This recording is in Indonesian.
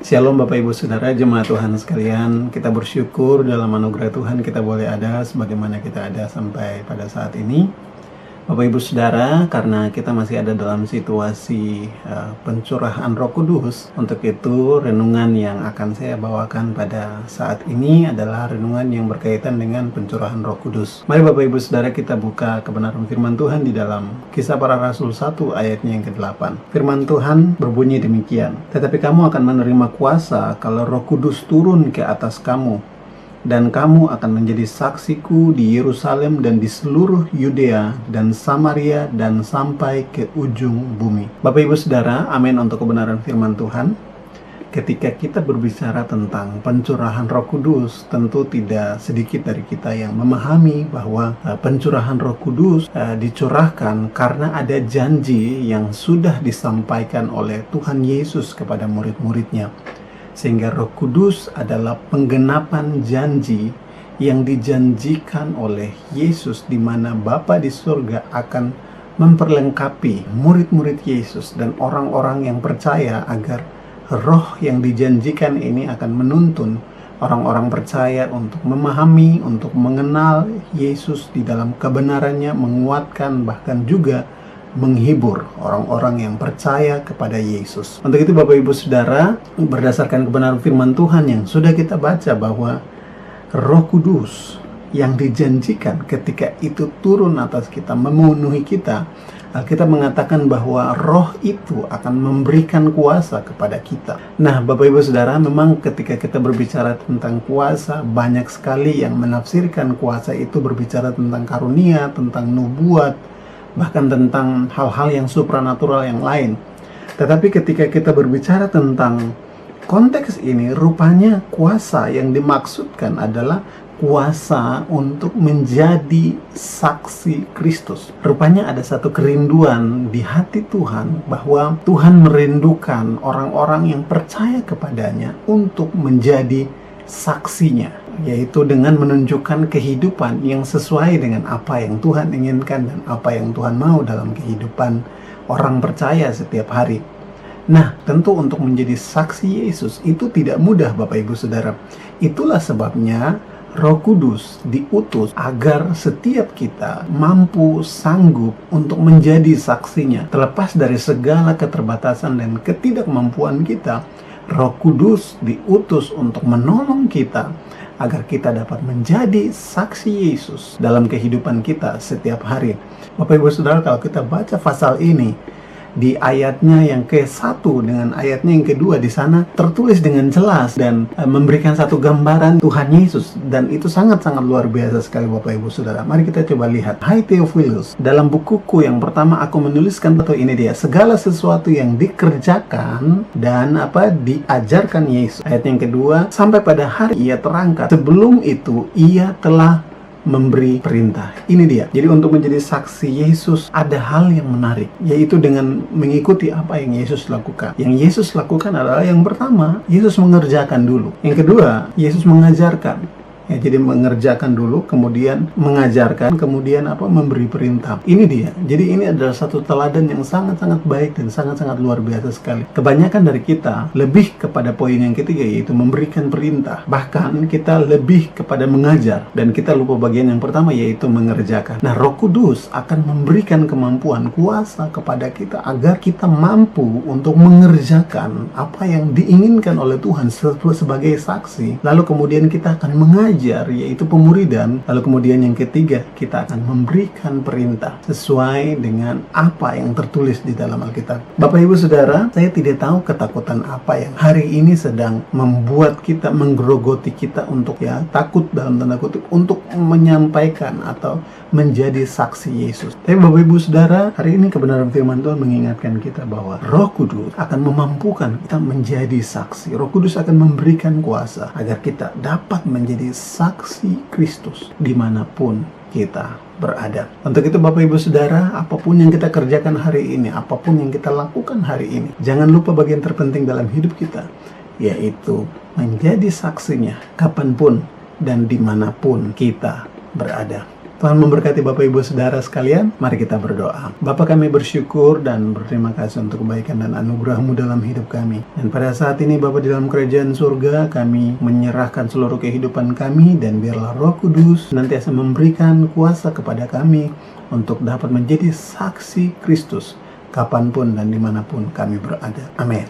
Shalom Bapak Ibu Saudara, jemaat Tuhan sekalian. Kita bersyukur dalam anugerah Tuhan kita boleh ada sebagaimana kita ada sampai pada saat ini. Bapak Ibu Saudara, karena kita masih ada dalam situasi pencurahan Roh Kudus, untuk itu renungan yang akan saya bawakan pada saat ini adalah renungan yang berkaitan dengan pencurahan Roh Kudus. Mari Bapak Ibu Saudara kita buka kebenaran firman Tuhan di dalam Kisah Para Rasul 1 ayatnya yang ke-8. Firman Tuhan berbunyi demikian, "Tetapi kamu akan menerima kuasa kalau Roh Kudus turun ke atas kamu, dan kamu akan menjadi saksiku di Yerusalem dan di seluruh Yudea dan Samaria dan sampai ke ujung bumi." Bapak Ibu Saudara, amin untuk kebenaran firman Tuhan. Ketika kita berbicara tentang pencurahan Roh Kudus, tentu tidak sedikit dari kita yang memahami bahwa pencurahan Roh Kudus dicurahkan karena ada janji yang sudah disampaikan oleh Tuhan Yesus kepada murid-muridnya. Sehingga Roh Kudus adalah penggenapan janji yang dijanjikan oleh Yesus, di mana Bapa di surga akan memperlengkapi murid-murid Yesus dan orang-orang yang percaya agar roh yang dijanjikan ini akan menuntun orang-orang percaya untuk memahami, untuk mengenal Yesus di dalam kebenarannya, menguatkan bahkan juga menghibur orang-orang yang percaya kepada Yesus. Untuk itu Bapak Ibu Saudara, berdasarkan kebenaran firman Tuhan yang sudah kita baca bahwa Roh Kudus yang dijanjikan ketika itu turun atas kita, memenuhi kita, Alkitab mengatakan bahwa roh itu akan memberikan kuasa kepada kita. Nah Bapak Ibu Saudara, memang ketika kita berbicara tentang kuasa, banyak sekali yang menafsirkan kuasa itu berbicara tentang karunia, tentang nubuat, bahkan tentang hal-hal yang supranatural yang lain. Tetapi ketika kita berbicara tentang konteks ini, rupanya kuasa yang dimaksudkan adalah kuasa untuk menjadi saksi Kristus. Rupanya ada satu kerinduan di hati Tuhan bahwa Tuhan merindukan orang-orang yang percaya kepadanya untuk menjadi saksinya, yaitu dengan menunjukkan kehidupan yang sesuai dengan apa yang Tuhan inginkan dan apa yang Tuhan mau dalam kehidupan orang percaya setiap hari. Nah, tentu untuk menjadi saksi Yesus itu tidak mudah Bapak Ibu Saudara. Itulah sebabnya Roh Kudus diutus agar setiap kita mampu, sanggup untuk menjadi saksinya. Terlepas dari segala keterbatasan dan ketidakmampuan kita, Roh Kudus diutus untuk menolong kita agar kita dapat menjadi saksi Yesus dalam kehidupan kita setiap hari. Bapak Ibu Saudara, kalau kita baca pasal ini, di ayatnya yang ke-1 dengan ayatnya yang kedua, di sana tertulis dengan jelas dan memberikan satu gambaran Tuhan Yesus, dan itu sangat-sangat luar biasa sekali Bapak Ibu Saudara. Mari kita coba lihat. "Hai Theophilus, dalam bukuku yang pertama aku menuliskan," atau ini dia, "segala sesuatu yang dikerjakan dan diajarkan Yesus." Ayat yang kedua, "Sampai pada hari ia terangkat, sebelum itu ia telah memberi perintah." Ini dia. Jadi untuk menjadi saksi Yesus ada hal yang menarik, yaitu dengan mengikuti apa yang Yesus lakukan. Yang Yesus lakukan adalah, yang pertama, Yesus mengerjakan dulu. Yang kedua, Yesus mengajarkan. Ya, jadi mengerjakan dulu, kemudian mengajarkan, kemudian memberi perintah. Ini dia. Jadi ini adalah satu teladan yang sangat-sangat baik dan sangat-sangat luar biasa sekali. Kebanyakan dari kita lebih kepada poin yang ketiga, yaitu memberikan perintah. Bahkan kita lebih kepada mengajar, dan kita lupa bagian yang pertama, yaitu mengerjakan. Nah, Roh Kudus akan memberikan kemampuan, kuasa kepada kita agar kita mampu untuk mengerjakan apa yang diinginkan oleh Tuhan sebagai saksi. Lalu kemudian kita akan mengajar, yaitu pemuridan. Lalu kemudian yang ketiga, kita akan memberikan perintah sesuai dengan apa yang tertulis di dalam Alkitab. Bapak Ibu Saudara, saya tidak tahu ketakutan apa yang hari ini sedang membuat kita, menggerogoti kita untuk takut dalam tanda kutip untuk menyampaikan atau menjadi saksi Yesus. Tapi Bapak Ibu Saudara, hari ini kebenaran firman Tuhan mengingatkan kita bahwa Roh Kudus akan memampukan kita menjadi saksi. Roh Kudus akan memberikan kuasa agar kita dapat menjadi saksi Kristus dimanapun kita berada. Untuk itu Bapak Ibu Saudara, apapun yang kita kerjakan hari ini, apapun yang kita lakukan hari ini, jangan lupa bagian terpenting dalam hidup kita, yaitu menjadi saksinya kapanpun dan dimanapun kita berada. Tuhan memberkati Bapak Ibu Saudara sekalian. Mari kita berdoa. Bapa, kami bersyukur dan berterima kasih untuk kebaikan dan anugerah-Mu dalam hidup kami. Dan pada saat ini Bapa, di dalam kerajaan surga, kami menyerahkan seluruh kehidupan kami, dan biarlah Roh Kudus nantiasa memberikan kuasa kepada kami untuk dapat menjadi saksi Kristus kapanpun dan dimanapun kami berada. Amin.